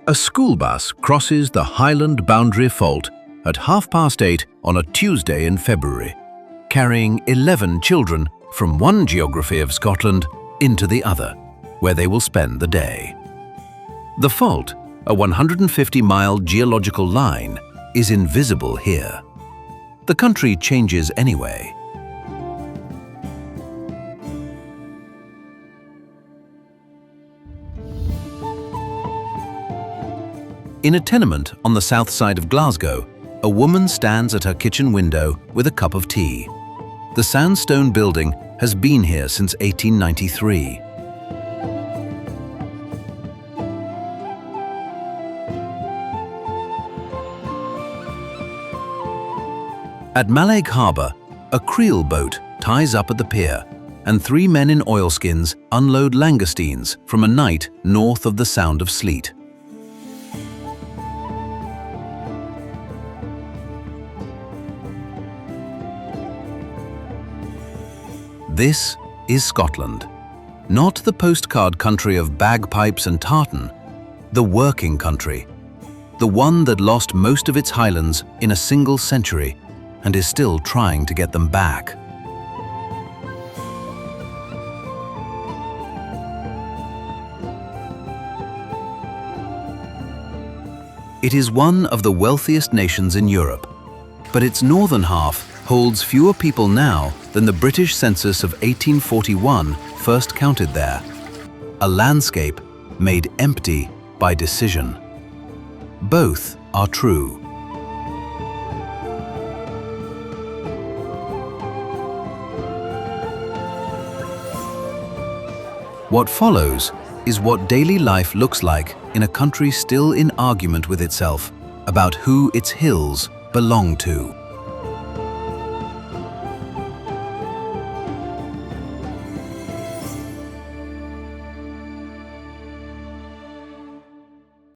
A school bus crosses the Highland Boundary Fault at 8:30 on a Tuesday in February, carrying 11 children from one geography of Scotland into the other, where they will spend the day. The fault, a 150-mile geological line, is invisible here. The country changes anyway. In a tenement on the south side of Glasgow, a woman stands at her kitchen window with a cup of tea. The sandstone building has been here since 1893. At Mallaig Harbour, a creel boat ties up at the pier, and 3 men in oilskins unload langoustines from a night north of the Sound of Sleat. This is Scotland, not the postcard country of bagpipes and tartan, the working country, the one that lost most of its highlands in a single century and is still trying to get them back. It is one of the wealthiest nations in Europe, but its northern half holds fewer people now than the British census of 1841 first counted there, a landscape made empty by decision. Both are true. What follows is what daily life looks like in a country still in argument with itself about who its hills belong to.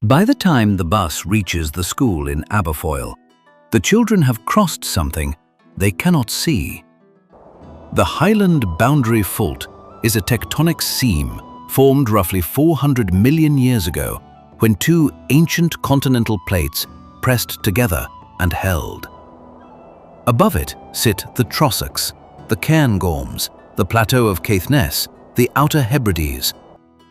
By the time the bus reaches the school in Aberfoyle, the children have crossed something they cannot see. The Highland Boundary Fault is a tectonic seam formed roughly 400 million years ago when 2 ancient continental plates pressed together and held. Above it sit the Trossachs, the Cairngorms, the Plateau of Caithness, the Outer Hebrides,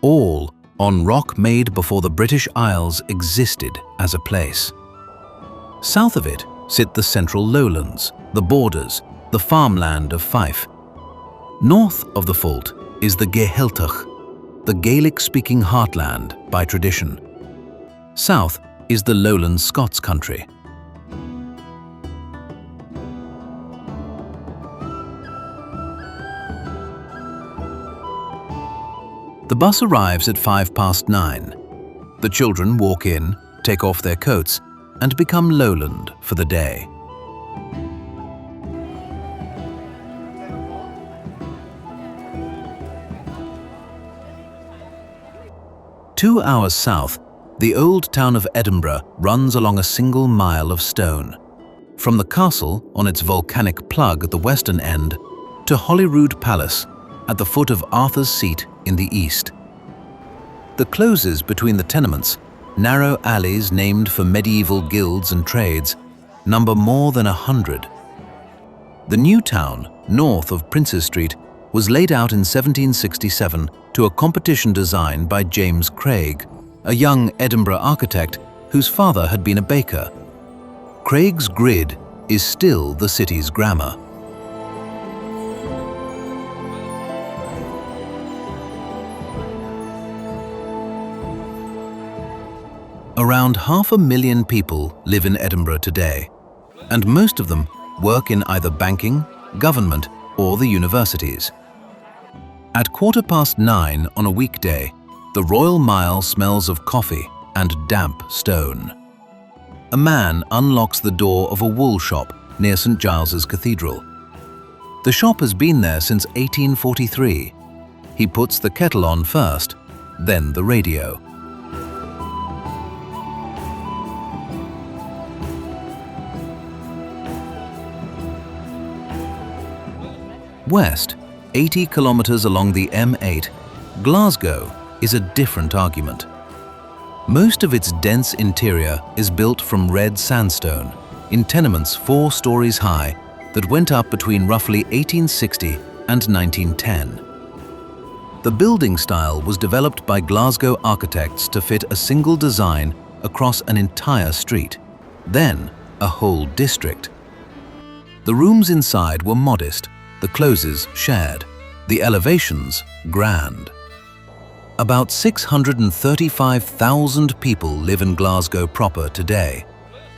all on rock made before the British Isles existed as a place. South of it sit the central lowlands, the borders, the farmland of Fife. North of the fault is the Gaeltacht, the Gaelic-speaking heartland by tradition. South is the lowland Scots country. The bus arrives at 9:05. The children walk in, take off their coats, and become lowland for the day. Two hours south, the old town of Edinburgh runs along a single mile of stone, from the castle on its volcanic plug at the western end to Holyrood Palace at the foot of Arthur's Seat in the east. The closes between the tenements, narrow alleys named for medieval guilds and trades, number more than 100. The new town, north of Princes Street, was laid out in 1767 to a competition design by James Craig, a young Edinburgh architect whose father had been a baker. Craig's grid is still the city's grammar. Around 500,000 people live in Edinburgh today, and most of them work in either banking, government, or the universities. At 9:15 on a weekday, the Royal Mile smells of coffee and damp stone. A man unlocks the door of a wool shop near St. Giles's Cathedral. The shop has been there since 1843. He puts the kettle on first, then the radio. West, 80 kilometers along the M8, Glasgow is a different argument. Most of its dense interior is built from red sandstone, in tenements 4 stories high that went up between roughly 1860 and 1910. The building style was developed by Glasgow architects to fit a single design across an entire street, then a whole district. The rooms inside were modest, the closes shared, the elevations grand. About 635,000 people live in Glasgow proper today,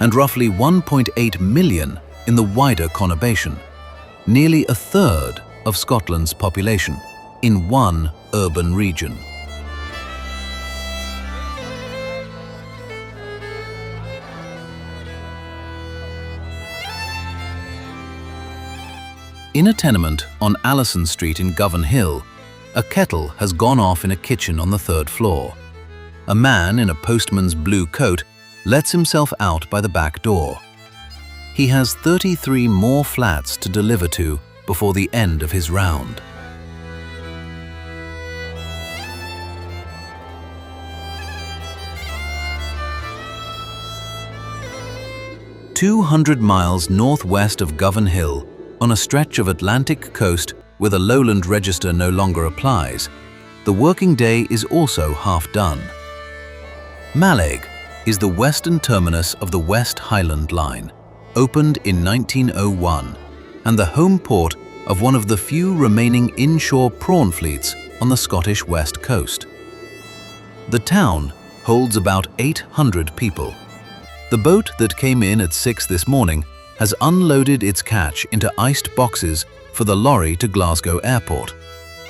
and roughly 1.8 million in the wider conurbation, nearly a third of Scotland's population in one urban region. In a tenement on Allison Street in Govan Hill, a kettle has gone off in a kitchen on the 3rd floor. A man in a postman's blue coat lets himself out by the back door. He has 33 more flats to deliver to before the end of his round. "200 miles northwest of Govan Hill, on a stretch of Atlantic coast where the lowland register no longer applies, the working day is also half done. Mallaig is the western terminus of the West Highland Line, opened in 1901, and the home port of one of the few remaining inshore prawn fleets on the Scottish west coast. The town holds about 800 people. The boat that came in at 6 this morning has unloaded its catch into iced boxes for the lorry to Glasgow Airport,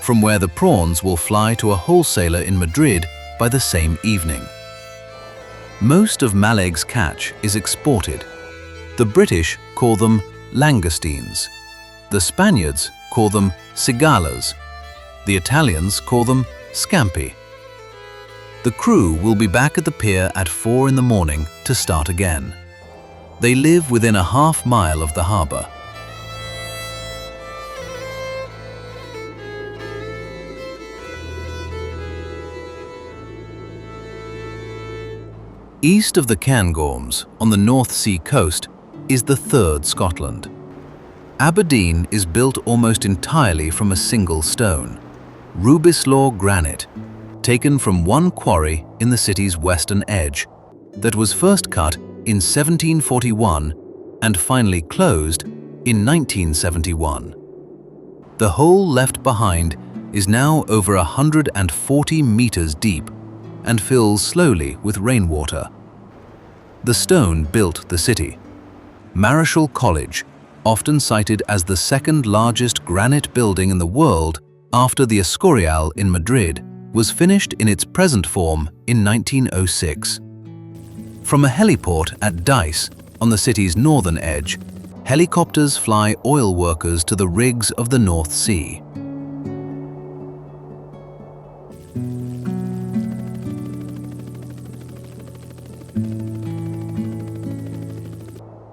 from where the prawns will fly to a wholesaler in Madrid by the same evening. Most of Mallaig's catch is exported. The British call them langoustines. The Spaniards call them cigalas. The Italians call them scampi. The crew will be back at the pier at 4 in the morning to start again. They live within a half-mile of the harbour. East of the Cairngorms, on the North Sea coast, is the 3rd Scotland. Aberdeen is built almost entirely from a single stone, Rubislaw granite, taken from one quarry in the city's western edge, that was first cut in 1741 and finally closed in 1971. The hole left behind is now over 140 meters deep and fills slowly with rainwater. The stone built the city. Marischal College, often cited as the 2nd largest granite building in the world after the Escorial in Madrid, was finished in its present form in 1906. From a heliport at Dice, on the city's northern edge, helicopters fly oil workers to the rigs of the North Sea.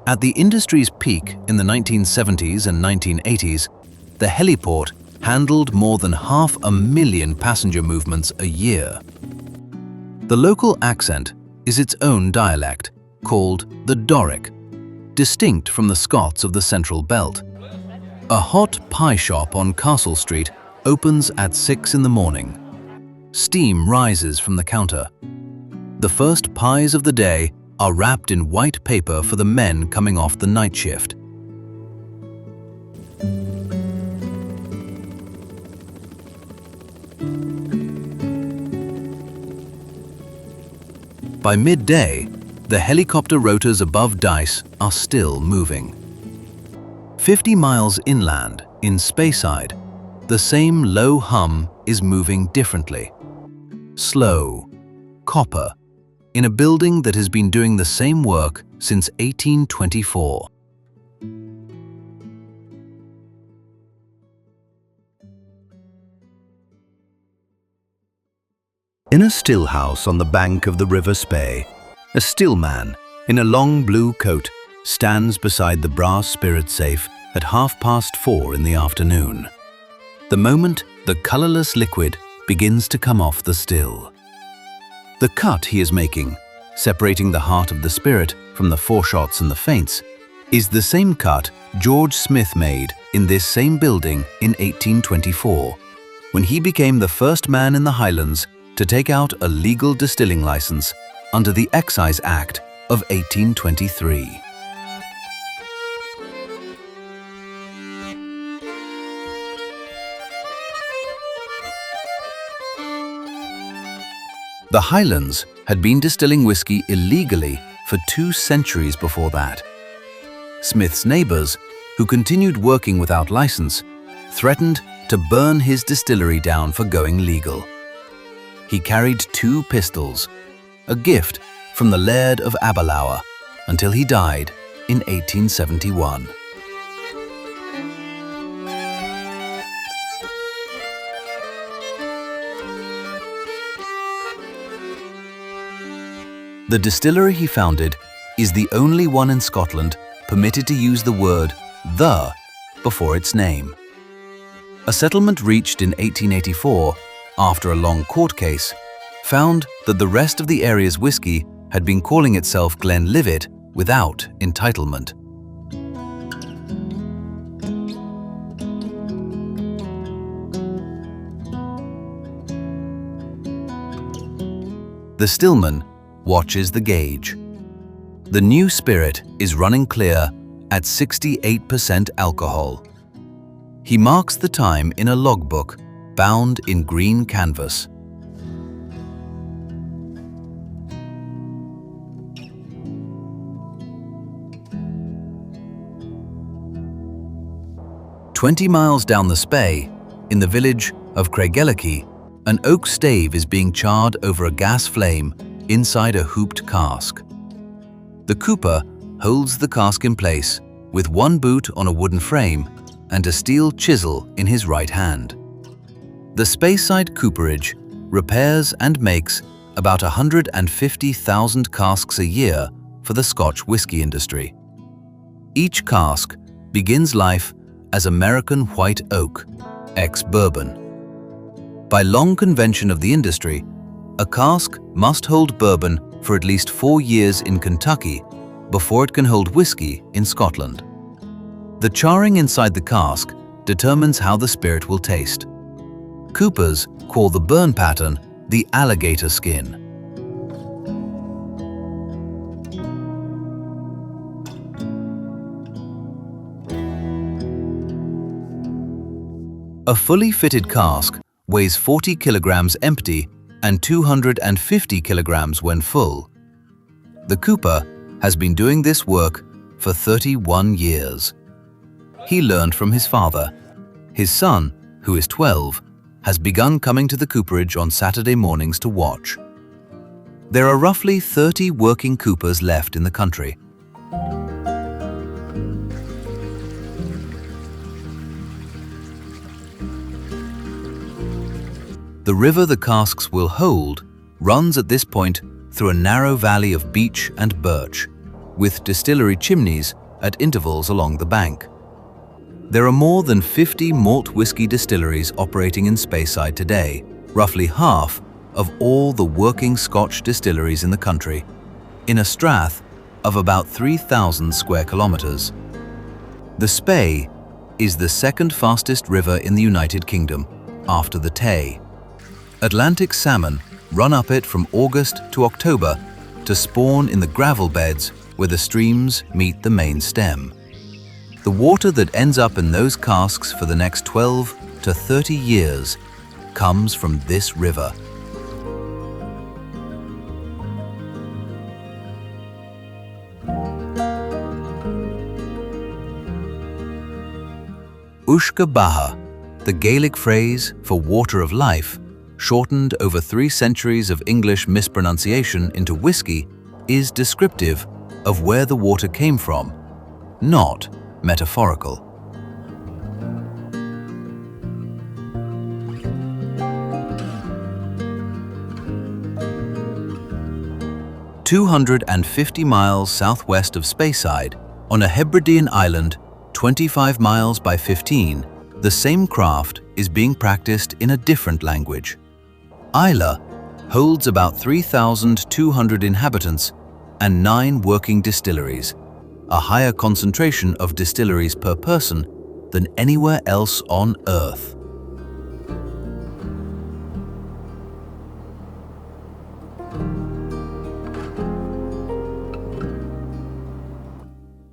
At the industry's peak in the 1970s and 1980s, the heliport handled more than 500,000 passenger movements a year. The local accent is its own dialect, called the Doric, distinct from the Scots of the Central Belt. A hot pie shop on Castle Street opens at 6 in the morning. Steam rises from the counter. The first pies of the day are wrapped in white paper for the men coming off the night shift. By midday, the helicopter rotors above Dice are still moving. 50 miles inland, in Speyside, the same low hum is moving differently. Slow, copper, in a building that has been doing the same work since 1824. In a still house on the bank of the River Spey, a still man in a long blue coat stands beside the brass spirit safe at 4:30 in the afternoon. The moment the colourless liquid begins to come off the still. The cut he is making, separating the heart of the spirit from the foreshots and the feints, is the same cut George Smith made in this same building in 1824, when he became the first man in the Highlands to take out a legal distilling license under the Excise Act of 1823. The Highlands had been distilling whiskey illegally for 2 centuries before that. Smith's neighbors, who continued working without license, threatened to burn his distillery down for going legal. He carried 2 pistols, a gift from the Laird of Aberlour, until he died in 1871. The distillery he founded is the only one in Scotland permitted to use the word "the" before its name. A settlement reached in 1884, after a long court case, found that the rest of the area's whiskey had been calling itself Glenlivet without entitlement. The stillman watches the gauge. The new spirit is running clear at 68% alcohol. He marks the time in a logbook bound in green canvas. "20 miles down the Spey, in the village of Craigellachie, an oak stave is being charred over a gas flame inside a hooped cask. The cooper holds the cask in place with one boot on a wooden frame and a steel chisel in his right hand. The Speyside cooperage repairs and makes about 150,000 casks a year for the Scotch whisky industry. Each cask begins life as American white oak, ex-bourbon. By long convention of the industry, a cask must hold bourbon for at least 4 years in Kentucky before it can hold whiskey in Scotland. The charring inside the cask determines how the spirit will taste. Coopers call the burn pattern the alligator skin. A fully fitted cask weighs 40 kilograms empty and 250 kilograms when full. The cooper has been doing this work for 31 years. He learned from his father. His son, who is 12, has begun coming to the cooperage on Saturday mornings to watch. There are roughly 30 working coopers left in the country. The river the casks will hold runs at this point through a narrow valley of beech and birch, with distillery chimneys at intervals along the bank. There are more than 50 malt whisky distilleries operating in Speyside today, roughly half of all the working Scotch distilleries in the country, in a strath of about 3,000 square kilometers. The Spey is the second fastest river in the United Kingdom, after the Tay. Atlantic salmon run up it from August to October to spawn in the gravel beds where the streams meet the main stem. The water that ends up in those casks for the next 12 to 30 years comes from this river. Uisce Beatha, the Gaelic phrase for water of life, shortened over 3 centuries of English mispronunciation into whiskey, is descriptive of where the water came from, not metaphorical. "250 miles southwest of Speyside, on a Hebridean island 25 miles by 15, the same craft is being practiced in a different language. Islay holds about 3,200 inhabitants and 9 working distilleries, a higher concentration of distilleries per person than anywhere else on Earth.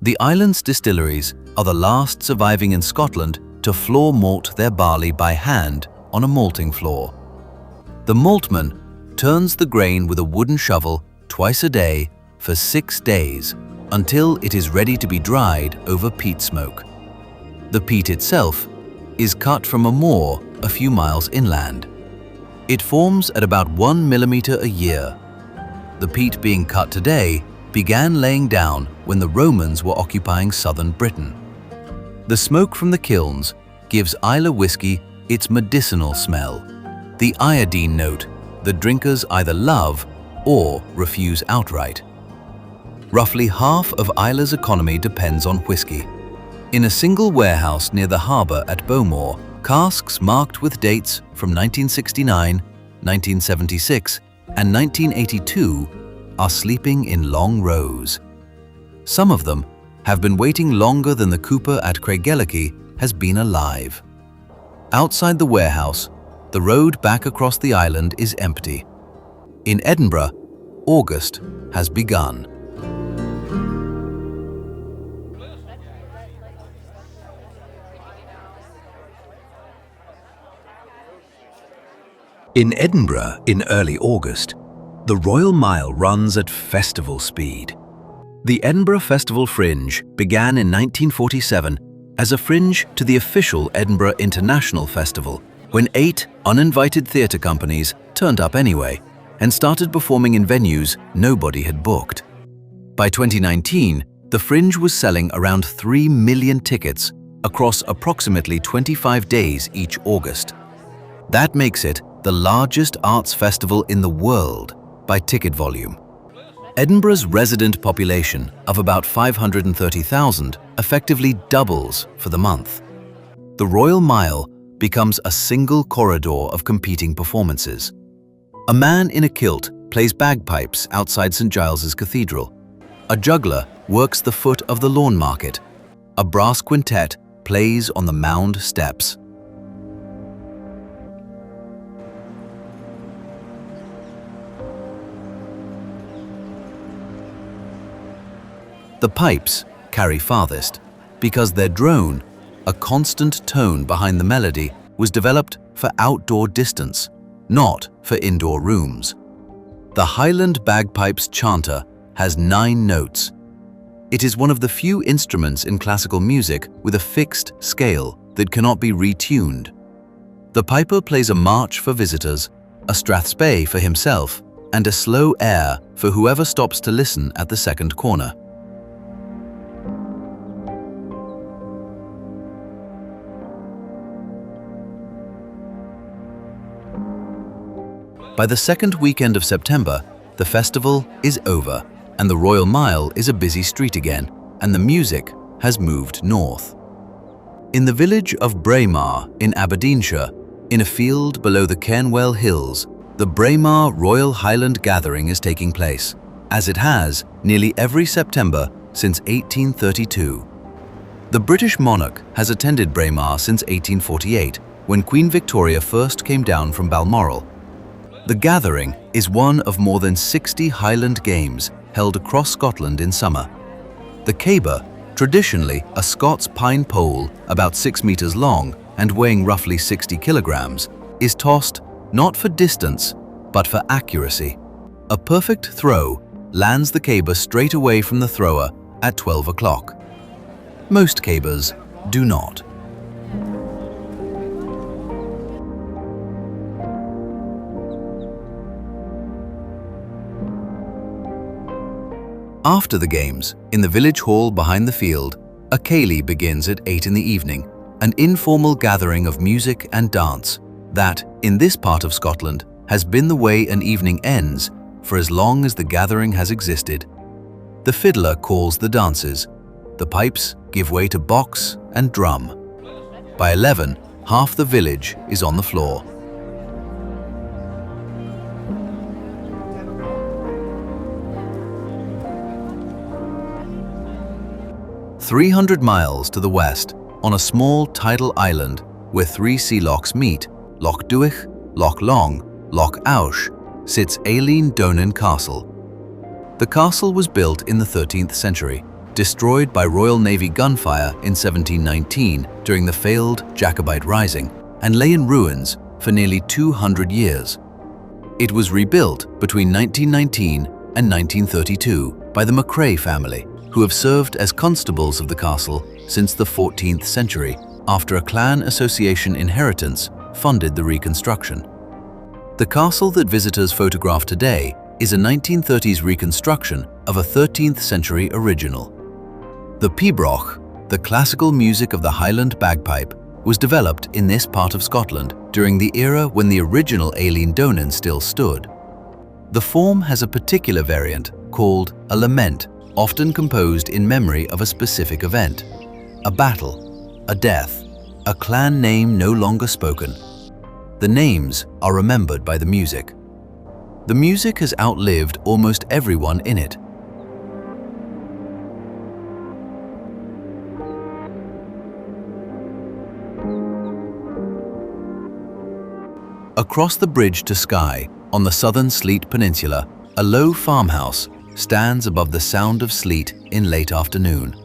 The island's distilleries are the last surviving in Scotland to floor malt their barley by hand on a malting floor. The maltman turns the grain with a wooden shovel twice a day for 6 days until it is ready to be dried over peat smoke. The peat itself is cut from a moor a few miles inland. It forms at about 1 millimeter a year. The peat being cut today began laying down when the Romans were occupying southern Britain. The smoke from the kilns gives Islay whiskey its medicinal smell, the iodine note that drinkers either love or refuse outright. Roughly half of Islay's economy depends on whiskey. In a single warehouse near the harbour at Bowmore, casks marked with dates from 1969, 1976 and 1982 are sleeping in long rows. Some of them have been waiting longer than the cooper at Craigellachie has been alive. Outside the warehouse, the road back across the island is empty. In Edinburgh, August has begun. In Edinburgh in early August, the Royal Mile runs at festival speed. The Edinburgh Festival Fringe began in 1947 as a fringe to the official Edinburgh International Festival, when 8 uninvited theatre companies turned up anyway and started performing in venues nobody had booked. By 2019, the Fringe was selling around 3 million tickets across approximately 25 days each August. That makes it the largest arts festival in the world by ticket volume. Edinburgh's resident population of about 530,000 effectively doubles for the month. The Royal Mile becomes a single corridor of competing performances. A man in a kilt plays bagpipes outside St. Giles's Cathedral. A juggler works the foot of the Lawn Market. A brass quintet plays on the Mound steps. The pipes carry farthest because their drone, a constant tone behind the melody, was developed for outdoor distance, not for indoor rooms. The Highland bagpipe's chanter has 9 notes. It is one of the few instruments in classical music with a fixed scale that cannot be retuned. The piper plays a march for visitors, a strathspey for himself, and a slow air for whoever stops to listen at the second corner. By the second weekend of September, the festival is over and the Royal Mile is a busy street again, and the music has moved north. In the village of Braemar in Aberdeenshire, in a field below the Cairnwell Hills, the Braemar Royal Highland Gathering is taking place, as it has nearly every September since 1832. The British monarch has attended Braemar since 1848, when Queen Victoria first came down from Balmoral. The gathering is one of more than 60 Highland games held across Scotland in summer. The caber, traditionally a Scots pine pole about 6 meters long and weighing roughly 60 kilograms, is tossed not for distance, but for accuracy. A perfect throw lands the caber straight away from the thrower at 12 o'clock. Most cabers do not. After the games, in the village hall behind the field, a ceilidh begins at 8 in the evening, an informal gathering of music and dance that, in this part of Scotland, has been the way an evening ends for as long as the gathering has existed. The fiddler calls the dances. The pipes give way to box and drum. By 11, half the village is on the floor. 300 miles to the west, on a small tidal island where three sea lochs meet, Loch Duich, Loch Long, Loch Oush, sits Eilean Donan Castle. The castle was built in the 13th century, destroyed by Royal Navy gunfire in 1719 during the failed Jacobite Rising, and lay in ruins for nearly 200 years. It was rebuilt between 1919 and 1932 by the McRae family, who have served as constables of the castle since the 14th century, after a clan association inheritance funded the reconstruction. The castle that visitors photograph today is a 1930s reconstruction of a 13th century original. The pibroch, the classical music of the Highland bagpipe, was developed in this part of Scotland during the era when the original Eilean Donan still stood. The form has a particular variant called a lament, often composed in memory of a specific event, a battle, a death, a clan name no longer spoken. The names are remembered by the music. The music has outlived almost everyone in it. Across the bridge to Skye, on the southern Sleat Peninsula, a low farmhouse stands above the sound of sleet in late afternoon.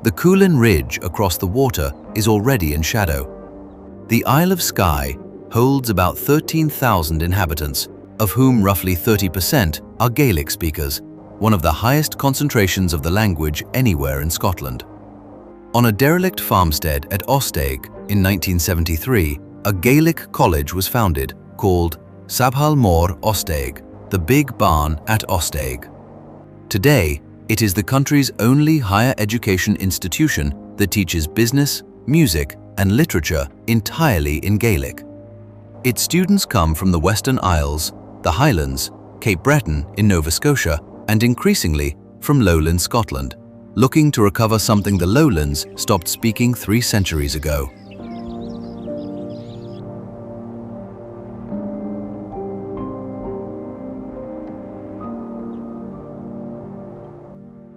The Coolin Ridge across the water is already in shadow. The Isle of Skye holds about 13,000 inhabitants, of whom roughly 30% are Gaelic speakers, one of the highest concentrations of the language anywhere in Scotland. On a derelict farmstead at Ostaig in 1973, a Gaelic college was founded called Sabhal Mór Ostaig, the Big Barn at Ostaig. Today, it is the country's only higher education institution that teaches business, music, and literature entirely in Gaelic. Its students come from the Western Isles, the Highlands, Cape Breton in Nova Scotia, and increasingly from lowland Scotland, looking to recover something the lowlands stopped speaking 3 centuries ago.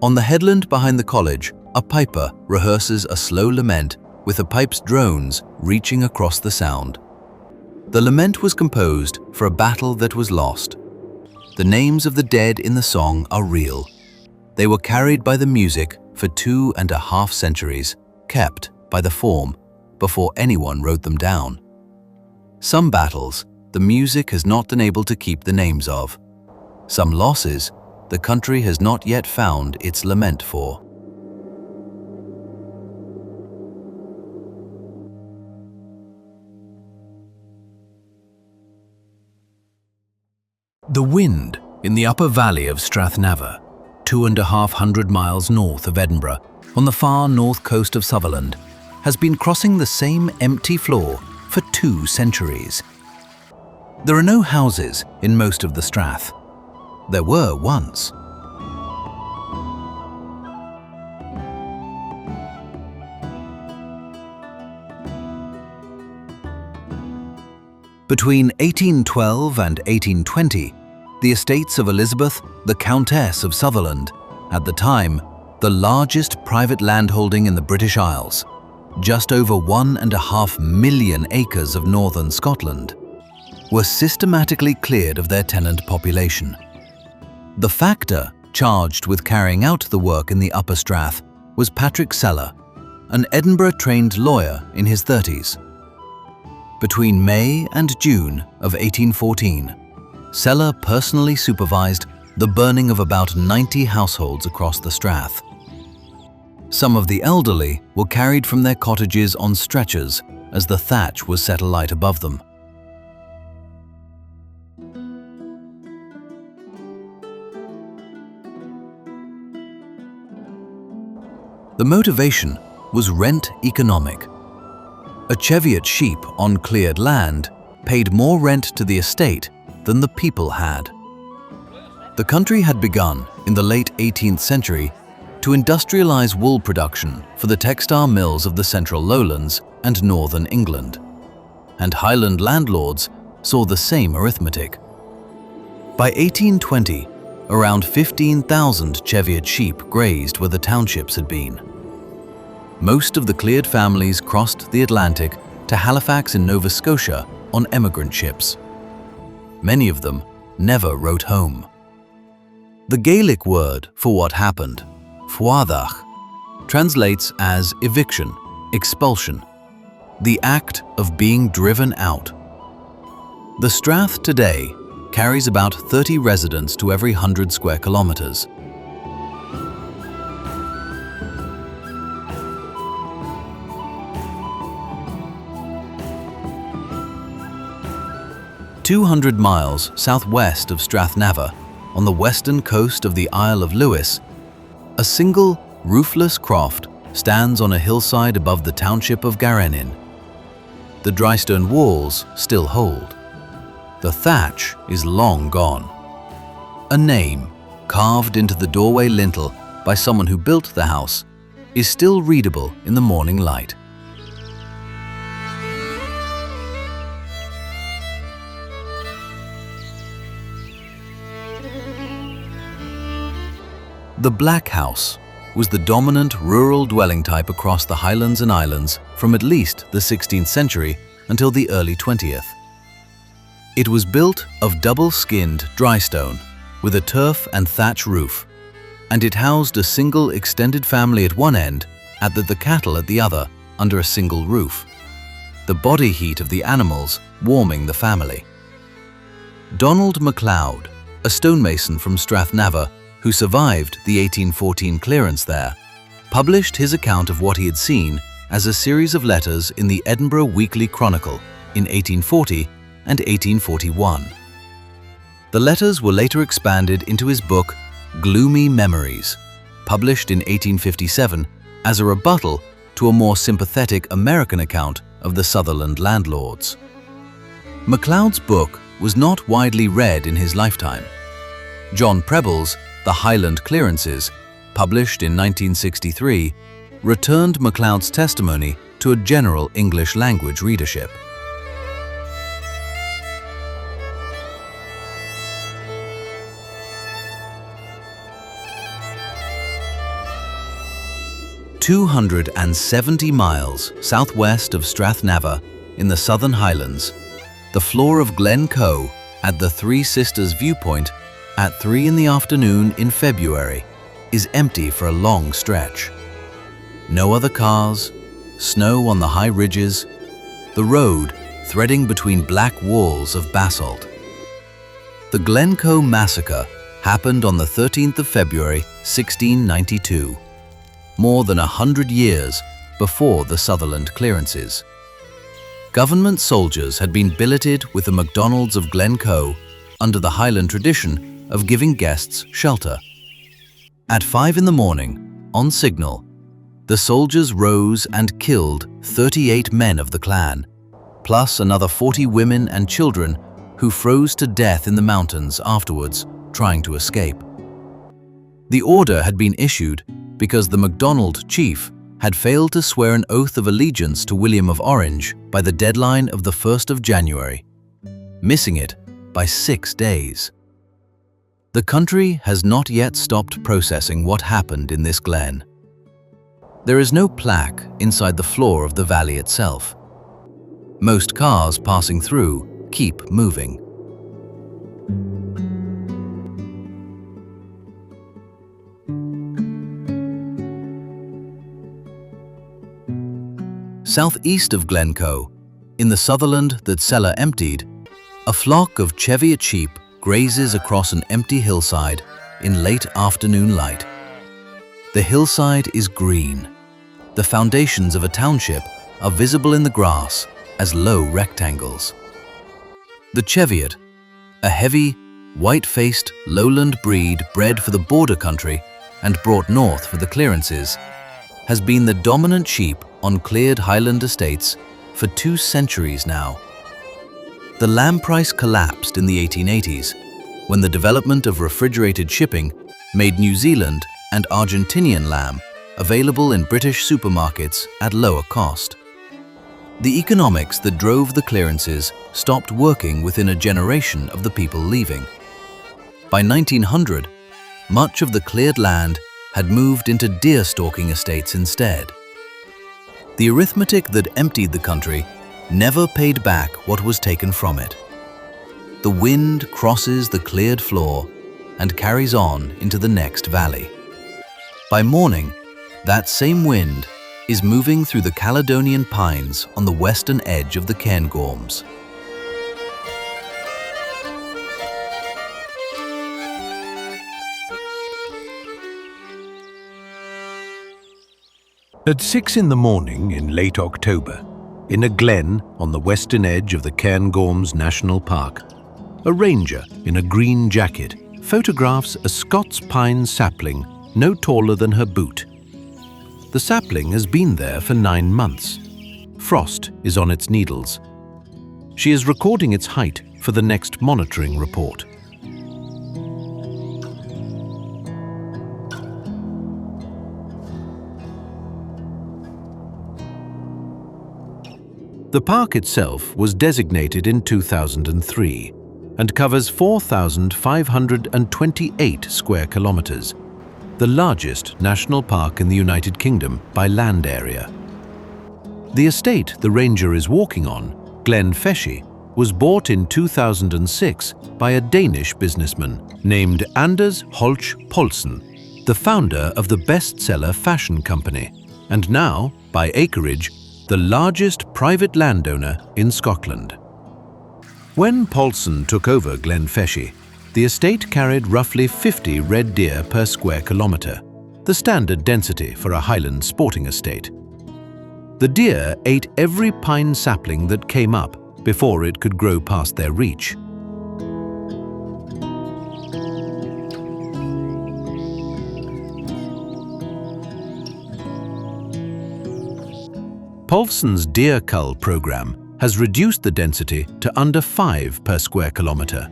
On the headland behind the college, a piper rehearses a slow lament with the pipe's drones reaching across the sound. The lament was composed for a battle that was lost. The names of the dead in the song are real. They were carried by the music for 2.5 centuries, kept by the form before anyone wrote them down. Some battles, the music has not been able to keep the names of. Some losses, the country has not yet found its lament for. The wind in the upper valley of Strathnaver, 250 miles north of Edinburgh, on the far north coast of Sutherland, has been crossing the same empty floor for 2 centuries. There are no houses in most of the strath. There were once. Between 1812 and 1820, the estates of Elizabeth, the Countess of Sutherland, at the time the largest private landholding in the British Isles, just over 1.5 million acres of northern Scotland, were systematically cleared of their tenant population. The factor charged with carrying out the work in the Upper Strath was Patrick Seller, an Edinburgh-trained lawyer in his 30s. Between May and June of 1814, Seller personally supervised the burning of about 90 households across the Strath. Some of the elderly were carried from their cottages on stretchers as the thatch was set alight above them. The motivation was rent economic. A Cheviot sheep on cleared land paid more rent to the estate than the people had. The country had begun in the late 18th century to industrialize wool production for the textile mills of the central lowlands and northern England, and Highland landlords saw the same arithmetic. By 1820, around 15,000 Cheviot sheep grazed where the townships had been. Most of the cleared families crossed the Atlantic to Halifax in Nova Scotia on emigrant ships. Many of them never wrote home. The Gaelic word for what happened, fuadach, translates as eviction, expulsion, the act of being driven out. The Strath today carries about 30 residents to every 100 square kilometers. "200 miles southwest of Strathnaver, on the western coast of the Isle of Lewis, a single roofless croft stands on a hillside above the township of Garenin. The drystone walls still hold. The thatch is long gone. A name, carved into the doorway lintel by someone who built the house, is still readable in the morning light. The Black House was the dominant rural dwelling type across the Highlands and Islands from at least the 16th century until the early 20th. It was built of double-skinned drystone with a turf and thatch roof, and it housed a single extended family at one end and the cattle at the other under a single roof, the body heat of the animals warming the family. Donald MacLeod, a stonemason from Strathnaver who survived the 1814 clearance there, published his account of what he had seen as a series of letters in the Edinburgh Weekly Chronicle in 1840 and 1841. The letters were later expanded into his book Gloomy Memories, published in 1857 as a rebuttal to a more sympathetic American account of the Sutherland landlords. MacLeod's book was not widely read in his lifetime. John Preble's The Highland Clearances, published in 1963, returned MacLeod's testimony to a general English language readership. "270 miles southwest of Strathnaver in the Southern Highlands, the floor of Glen Coe at the Three Sisters viewpoint at 3 in the afternoon in February is empty for a long stretch. No other cars, snow on the high ridges, the road threading between black walls of basalt. The Glen Coe massacre happened on the 13th of February, 1692, more than 100 years before the Sutherland clearances. Government soldiers had been billeted with the MacDonalds of Glen Coe under the Highland tradition of giving guests shelter. At 5 in the morning, on signal, the soldiers rose and killed 38 men of the clan, plus another 40 women and children who froze to death in the mountains afterwards, trying to escape. The order had been issued because the MacDonald chief had failed to swear an oath of allegiance to William of Orange by the deadline of the 1st of January, missing it by 6 days. The country has not yet stopped processing what happened in this glen. There is no plaque inside the floor of the valley itself. Most cars passing through keep moving. Southeast of Glen Coe, in the Sutherland that Sella emptied, a flock of Cheviot sheep grazes across an empty hillside in late afternoon light. The hillside is green. The foundations of a township are visible in the grass as low rectangles. The Cheviot, a heavy, white-faced lowland breed bred for the border country and brought north for the clearances, has been the dominant sheep on cleared Highland estates for 2 centuries now. The lamb price collapsed in the 1880s when the development of refrigerated shipping made New Zealand and Argentinian lamb available in British supermarkets at lower cost. The economics that drove the clearances stopped working within a generation of the people leaving. By 1900, much of the cleared land had moved into deer stalking estates instead. The arithmetic that emptied the country never paid back what was taken from it. The wind crosses the cleared floor and carries on into the next valley. By morning, that same wind is moving through the Caledonian pines on the western edge of the Cairngorms. At 6 in the morning in late October, in a glen on the western edge of the Cairngorms National Park, a ranger in a green jacket photographs a Scots pine sapling no taller than her boot. The sapling has been there for 9 months. Frost is on its needles. She is recording its height for the next monitoring report. The park itself was designated in 2003 and covers 4,528 square kilometers, the largest national park in the United Kingdom by land area. The estate the ranger is walking on, Glen Feshie, was bought in 2006 by a Danish businessman named Anders Holch Poulsen, the founder of the bestseller fashion company, and now, by acreage, the largest private landowner in Scotland. When Poulsen took over Glen Feshie, the estate carried roughly 50 red deer per square kilometre, the standard density for a Highland sporting estate. The deer ate every pine sapling that came up before it could grow past their reach. Poulsen's deer cull program has reduced the density to under 5 per square kilometre.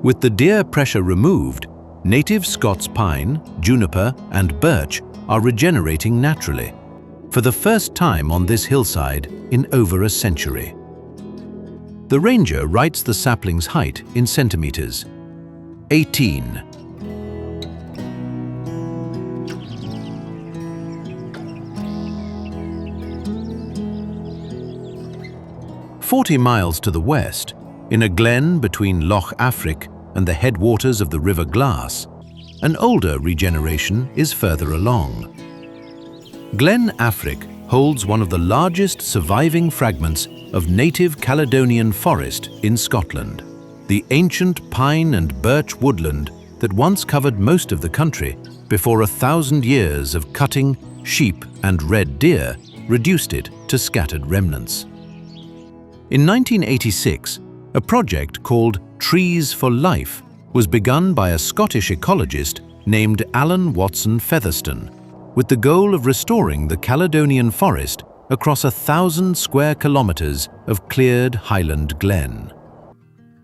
With the deer pressure removed, native Scots pine, juniper and birch are regenerating naturally, for the first time on this hillside in over a century. The ranger writes the sapling's height in centimetres: 18. "40 miles to the west, in a glen between Loch Affric and the headwaters of the River Glass, an older regeneration is further along. Glen Affric holds one of the largest surviving fragments of native Caledonian forest in Scotland, the ancient pine and birch woodland that once covered most of the country before 1,000 years of cutting, sheep and red deer reduced it to scattered remnants. In 1986, a project called Trees for Life was begun by a Scottish ecologist named Alan Watson Featherstone, with the goal of restoring the Caledonian forest across 1,000 square kilometres of cleared Highland glen.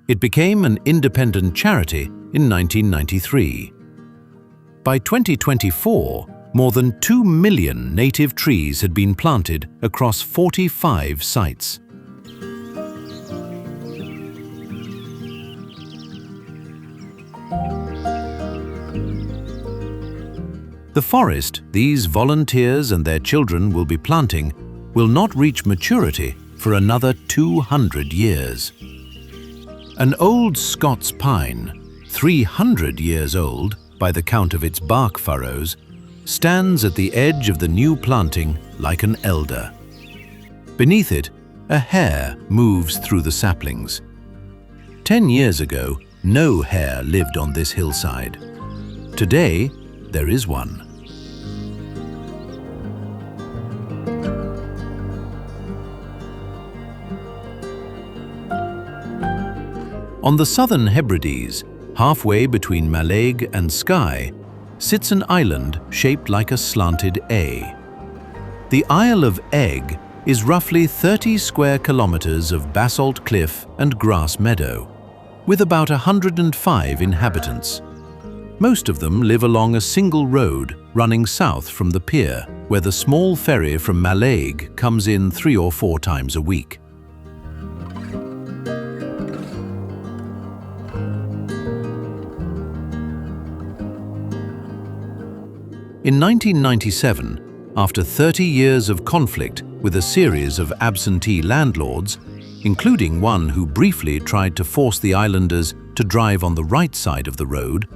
It became an independent charity in 1993. By 2024, more than 2 million native trees had been planted across 45 sites. The forest these volunteers and their children will be planting will not reach maturity for another 200 years. An old Scots pine, 300 years old by the count of its bark furrows, stands at the edge of the new planting like an elder. Beneath it, a hare moves through the saplings. 10 years ago, no hare lived on this hillside. Today, there is one. On the southern Hebrides, halfway between Mallaig and Skye, sits an island shaped like a slanted A. The Isle of Eigg is roughly 30 square kilometers of basalt cliff and grass meadow, with about 105 inhabitants. Most of them live along a single road running south from the pier, where the small ferry from Mallaig comes in 3 or 4 times a week. In 1997, after 30 years of conflict with a series of absentee landlords, including one who briefly tried to force the islanders to drive on the right side of the road,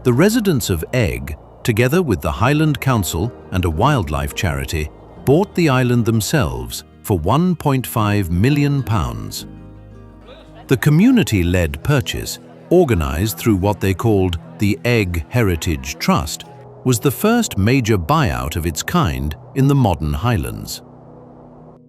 the residents of Eigg, together with the Highland Council and a wildlife charity, bought the island themselves for £1.5 million. The community-led purchase, organised through what they called the Eigg Heritage Trust, was the first major buyout of its kind in the modern Highlands.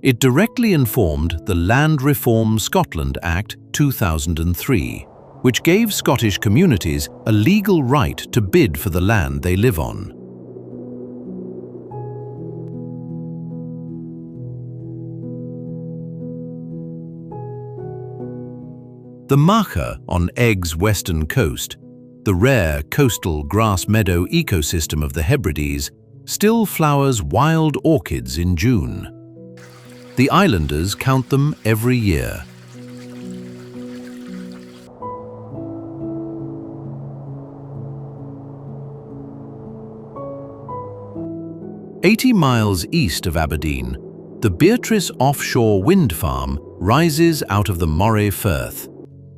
It directly informed the Land Reform Scotland Act 2003, which gave Scottish communities a legal right to bid for the land they live on. The Macha on Eigg's western coast, the rare coastal grass meadow ecosystem of the Hebrides, still flowers wild orchids in June. The islanders count them every year. "80 miles east of Aberdeen, the Beatrice offshore wind farm rises out of the Moray Firth.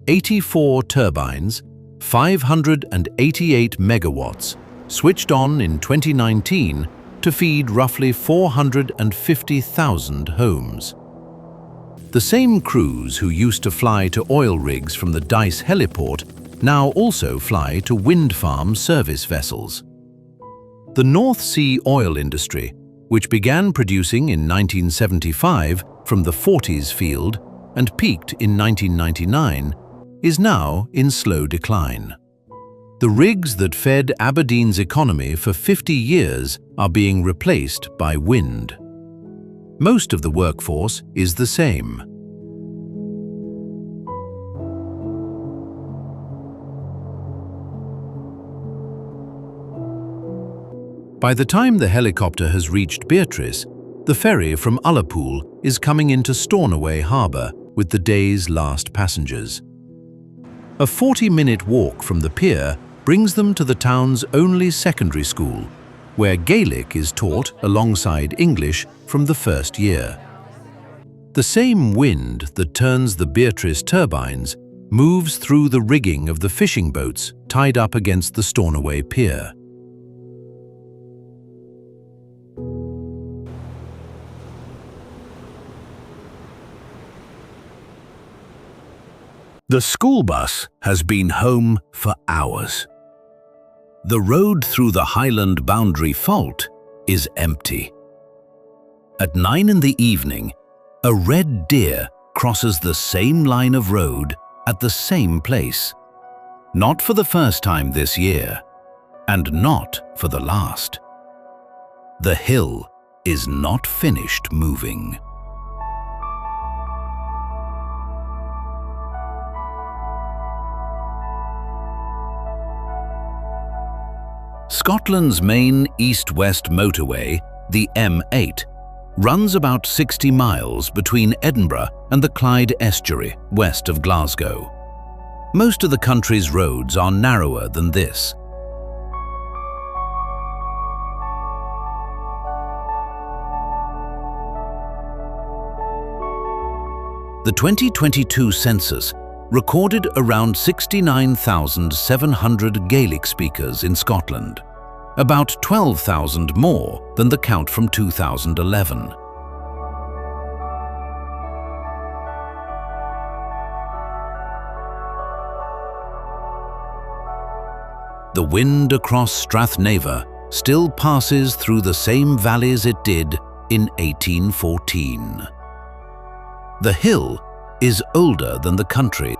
84 turbines, 588 megawatts, switched on in 2019 to feed roughly 450,000 homes. The same crews who used to fly to oil rigs from the Dice heliport now also fly to wind farm service vessels. The North Sea oil industry, which began producing in 1975 from the Forties field and peaked in 1999, is now in slow decline. The rigs that fed Aberdeen's economy for 50 years are being replaced by wind. Most of the workforce is the same. By the time the helicopter has reached Beatrice, the ferry from Ullapool is coming into Stornoway Harbour with the day's last passengers. A 40-minute walk from the pier brings them to the town's only secondary school, where Gaelic is taught alongside English from the first year. The same wind that turns the Beatrice turbines moves through the rigging of the fishing boats tied up against the Stornoway pier. The school bus has been home for hours. The road through the Highland Boundary Fault is empty. At 9 in the evening, a red deer crosses the same line of road at the same place. Not for the first time this year, and not for the last. The hill is not finished moving. Scotland's main east-west motorway, the M8, runs about 60 miles between Edinburgh and the Clyde estuary west of Glasgow. Most of the country's roads are narrower than this. The 2022 census recorded around 69,700 Gaelic speakers in Scotland, about 12,000 more than the count from 2011. The wind across Strathnaver still passes through the same valleys it did in 1814. The hill is older than the country.